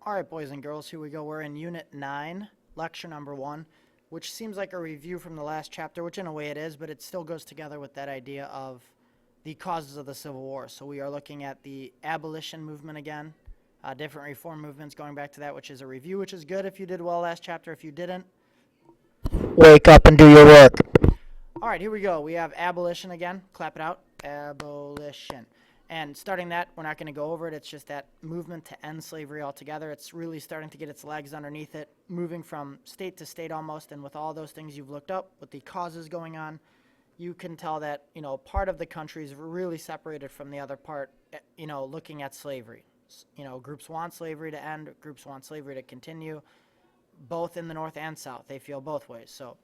All right, boys and girls, here we go. We're in Unit 9, Lecture number 1, which seems like a review from the last chapter, which in a way it is, but it still goes together with that idea of the causes of the Civil War. So we are looking at the abolition movement again, different reform movements, going back to that, which is a review, which is good if you did well last chapter. If you didn't, wake up and do your work. All right, here we go. We have abolition again. Clap it out. Abolition. And starting that, we're not going to go over it. It's just that movement to end slavery altogether. It's really starting to get its legs underneath it, moving from state to state almost. And with all those things you've looked up, with the causes going on, you can tell that, part of the country is really separated from the other part, looking at slavery. Groups want slavery to end, groups want slavery to continue, both in the North and South. They feel both ways. So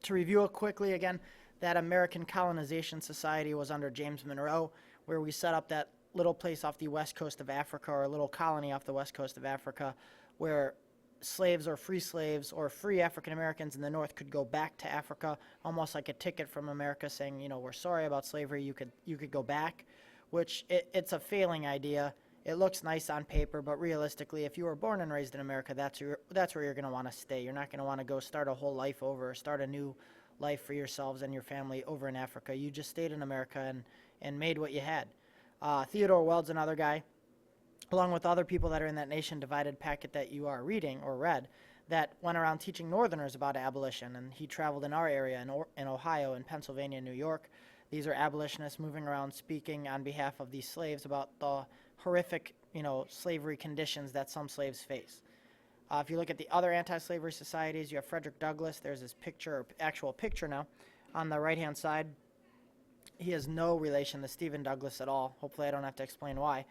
to review it quickly again, that American Colonization Society was under James Monroe, where we set up that little place off the west coast of Africa, or a little colony off the west coast of Africa, where slaves or free African Americans in the North could go back to Africa, almost like a ticket from America saying, we're sorry about slavery, you could go back, which it's a failing idea. It looks nice on paper, but realistically, if you were born and raised in America, that's where you're going to want to stay. You're not going to want to go start a whole life over, or start a new life for yourselves and your family over in Africa. You just stayed in America and made what you had. Theodore Weld's another guy, along with other people that are in that nation divided packet that you are reading or read, that went around teaching Northerners about abolition, and he traveled in our area in Ohio and Pennsylvania and New York. These are abolitionists moving around speaking on behalf of these slaves about the horrific, slavery conditions that some slaves face. If you look at the other anti-slavery societies, you have Frederick Douglass. There's his picture, or actual picture now, on the right-hand side. He has no relation to Stephen Douglas at all. Hopefully I don't have to explain why.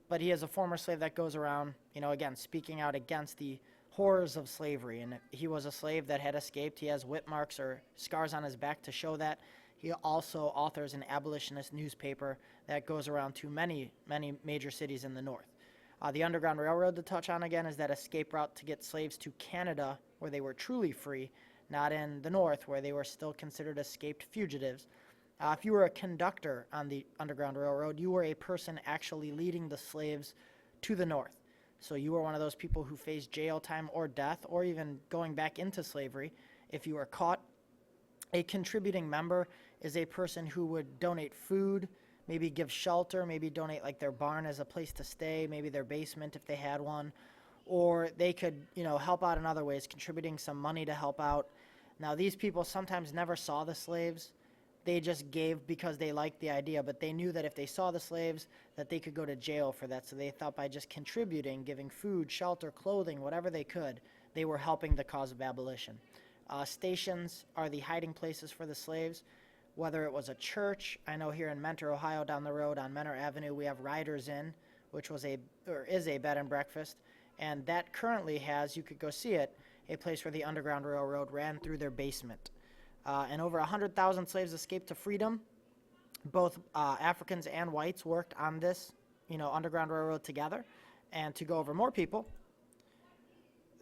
But he is a former slave that goes around, again, speaking out against the horrors of slavery. And he was a slave that had escaped. He has whip marks or scars on his back to show that. He also authors an abolitionist newspaper that goes around to many, many major cities in the North. The Underground Railroad, to touch on again, is that escape route to get slaves to Canada, where they were truly free, not in the North, where they were still considered escaped fugitives. If you were a conductor on the Underground Railroad, you were a person actually leading the slaves to the North. So you were one of those people who faced jail time or death, or even going back into slavery if you were caught. A contributing member is a person who would donate food, maybe give shelter, maybe donate like their barn as a place to stay, maybe their basement if they had one, or they could, help out in other ways, contributing some money to help out. Now, these people sometimes never saw the slaves. They just gave because they liked the idea, but they knew that if they saw the slaves, that they could go to jail for that. So they thought by just contributing, giving food, shelter, clothing, whatever they could, they were helping the cause of abolition. Stations are the hiding places for the slaves, whether it was a church. I know here in Mentor, Ohio, down the road on Mentor Avenue, we have Riders Inn, which is a bed and breakfast, and that currently has, you could go see it, a place where the Underground Railroad ran through their basement. And over 100,000 slaves escaped to freedom. Both Africans and whites worked on this, Underground Railroad together. And to go over more people,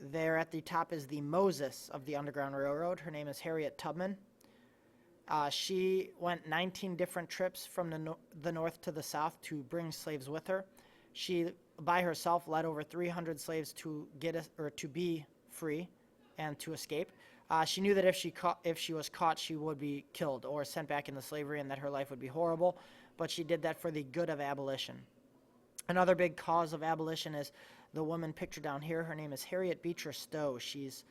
there at the top is the Moses of the Underground Railroad. Her name is Harriet Tubman. She went 19 different trips from the north to the south to bring slaves with her. She, by herself, led over 300 slaves to be free and to escape. She knew that if she was caught, she would be killed or sent back into slavery, and that her life would be horrible. But she did that for the good of abolition. Another big cause of abolition is the woman pictured down here. Her name is Harriet Beecher Stowe. She's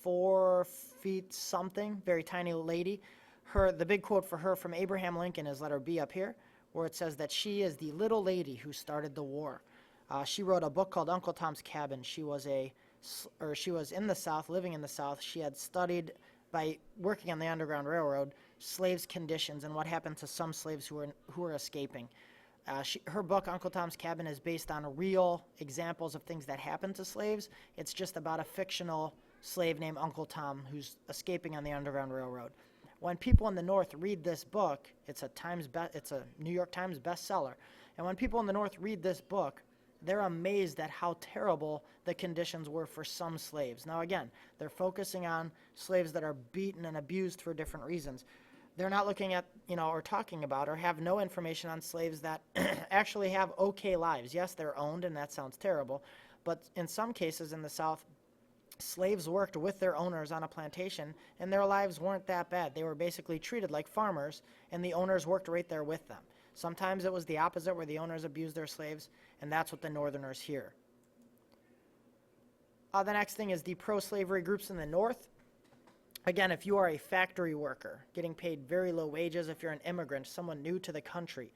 4 feet something, very tiny lady. The big quote for her from Abraham Lincoln is letter B up here, where it says that she is the little lady who started the war. She wrote a book called Uncle Tom's Cabin. She was in the South, living in the South. She had studied, by working on the Underground Railroad, slaves' conditions and what happened to some slaves who were escaping. Her book, Uncle Tom's Cabin, is based on real examples of things that happened to slaves. It's just about a fictional slave named Uncle Tom who's escaping on the Underground Railroad. When people in the North read this book, it's a New York Times bestseller, and when people in the North read this book, they're amazed at how terrible the conditions were for some slaves. Now again, they're focusing on slaves that are beaten and abused for different reasons. They're not looking at, or talking about, or have no information on slaves that actually have okay lives. Yes, they're owned, and that sounds terrible, But in some cases in the South, slaves worked with their owners on a plantation, and their lives weren't that bad. They were basically treated like farmers, and the owners worked right there with them. Sometimes it was the opposite, where the owners abused their slaves, and that's what the Northerners hear. The next thing is the pro-slavery groups in the North. Again, if you are a factory worker, getting paid very low wages, if you're an immigrant, someone new to the country,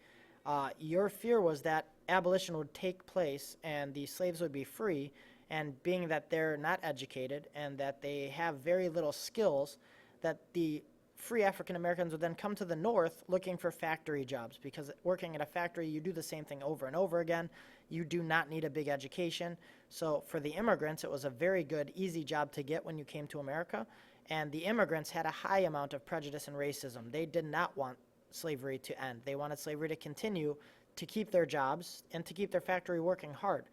your fear was that abolition would take place and the slaves would be free, and being that they're not educated and that they have very little skills, that the free African Americans would then come to the North looking for factory jobs, because working at a factory, you do the same thing over and over again. You do not need a big education. So for the immigrants, it was a very good, easy job to get when you came to America. And the immigrants had a high amount of prejudice and racism. They did not want slavery to end. They wanted slavery to continue, to keep their jobs and to keep their factory working hard.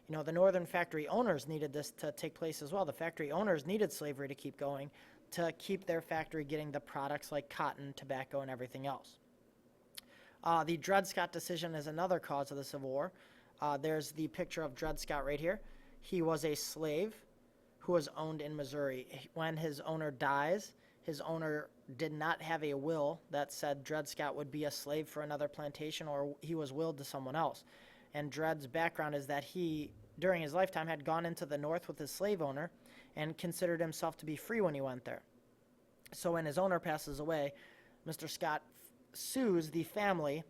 You know, the northern factory owners needed this to take place as well. The factory owners needed slavery to keep going, to keep their factory getting the products like cotton, tobacco, and everything else. The Dred Scott decision is another cause of the Civil War. There's the picture of Dred Scott right here. He was a slave who was owned in Missouri. When his owner dies, his owner did not have a will that said Dred Scott would be a slave for another plantation, or he was willed to someone else. And Dred's background is that he, during his lifetime, had gone into the North with his slave owner and considered himself to be free when he went there. So when his owner passes away, Mr. Scott sues the family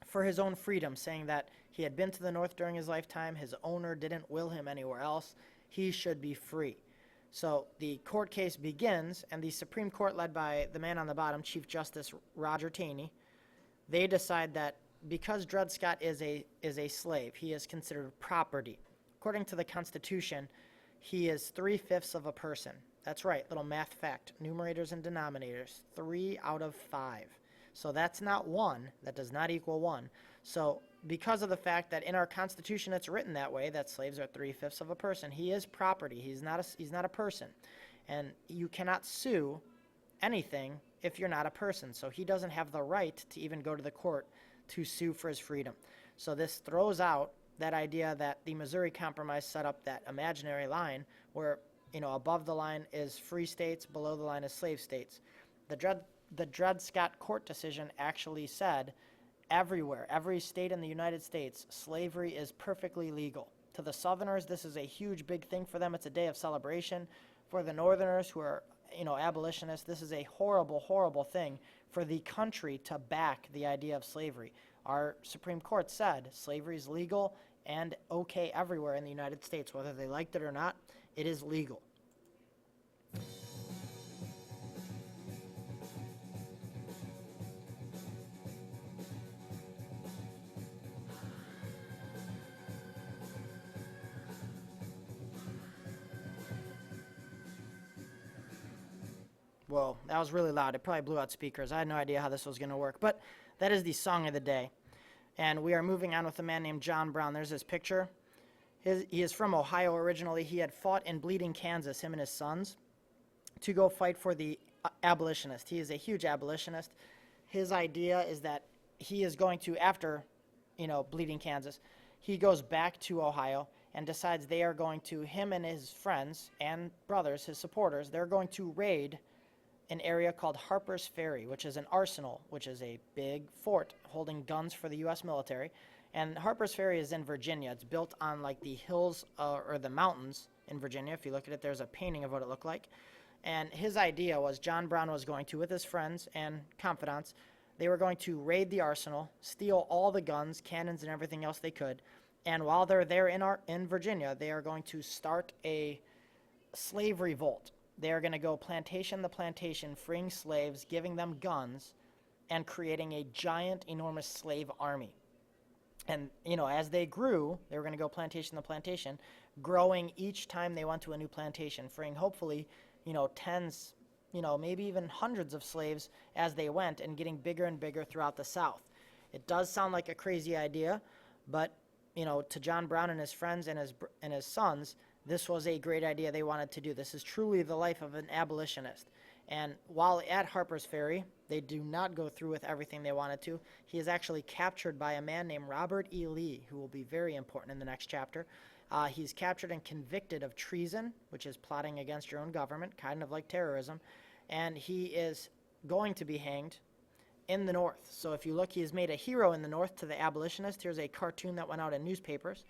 for his own freedom, saying that he had been to the North during his lifetime, his owner didn't will him anywhere else, he should be free. So the court case begins, and the Supreme Court, led by the man on the bottom, Chief Justice Roger Taney, they decide that because Dred Scott is a slave, he is considered property. According to the Constitution, he is 3/5 of a person. That's right, little math fact. Numerators and denominators, 3 out of 5. So that's not 1. That does not equal 1. So because of the fact that in our Constitution it's written that way, that slaves are 3/5 of a person, he is property. He's not a person. And you cannot sue anything if you're not a person. So he doesn't have the right to even go to the court to sue for his freedom. So this throws out that idea that the Missouri Compromise set up that imaginary line where, you know, above the line is free states, below the line is slave states. The Dred Scott court decision actually said everywhere, every state in the United States, slavery is perfectly legal. To the Southerners, this is a huge, big thing for them. It's a day of celebration. For the Northerners, who are, you know, abolitionists, this is a horrible, horrible thing for the country to back the idea of slavery. Our Supreme Court said slavery is legal and okay everywhere in the United States. Whether they liked it or not, it is legal. Whoa, that was really loud. It probably blew out speakers. I had no idea how this was going to work. But that is the song of the day. And we are moving on with a man named John Brown. There's his picture. He is from Ohio originally. He had fought in Bleeding, Kansas, him and his sons, to go fight for the abolitionist. He is a huge abolitionist. His idea is that he is going to, after, you know, Bleeding, Kansas, he goes back to Ohio and decides they are going to, him and his friends and brothers, his supporters, they're going to raid an area called Harper's Ferry, which is an arsenal, which is a big fort holding guns for the U.S. military. And Harper's Ferry is in Virginia. It's built on like the hills or the mountains in Virginia. If you look at it, there's a painting of what it looked like. And his idea was John Brown was going to, with his friends and confidants, they were going to raid the arsenal, steal all the guns, cannons, and everything else they could. And while they're there in Virginia, they are going to start a slave revolt. They are going to go plantation to plantation, freeing slaves, giving them guns, and creating a giant, enormous slave army. And, you know, as they grew, they were going to go plantation to plantation, growing each time they went to a new plantation, freeing hopefully, you know, tens, you know, maybe even hundreds of slaves as they went, and getting bigger and bigger throughout the South. It does sound like a crazy idea, but, you know, to John Brown and his friends and his sons, this was a great idea they wanted to do. This is truly the life of an abolitionist. And while at Harper's Ferry, they do not go through with everything they wanted to. He is actually captured by a man named Robert E. Lee, who will be very important in the next chapter. He's captured and convicted of treason, which is plotting against your own government, kind of like terrorism. And he is going to be hanged in the North. So if you look, he is made a hero in the North to the abolitionists. Here's a cartoon that went out in newspapers.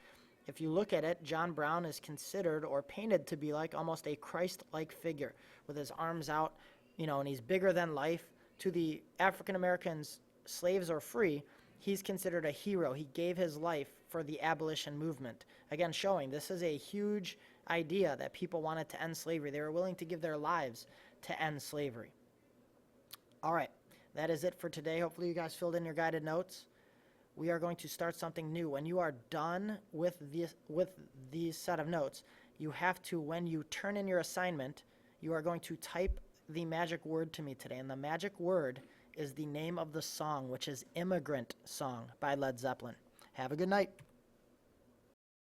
If you look at it, John Brown is considered or painted to be like almost a Christ-like figure with his arms out, and he's bigger than life. To the African Americans, slaves or free, he's considered a hero. He gave his life for the abolition movement. Again, showing this is a huge idea that people wanted to end slavery. They were willing to give their lives to end slavery. All right, that is it for today. Hopefully you guys filled in your guided notes. We are going to start something new. When you are done with these set of notes, you have to, when you turn in your assignment, you are going to type the magic word to me today. And the magic word is the name of the song, which is Immigrant Song by Led Zeppelin. Have a good night.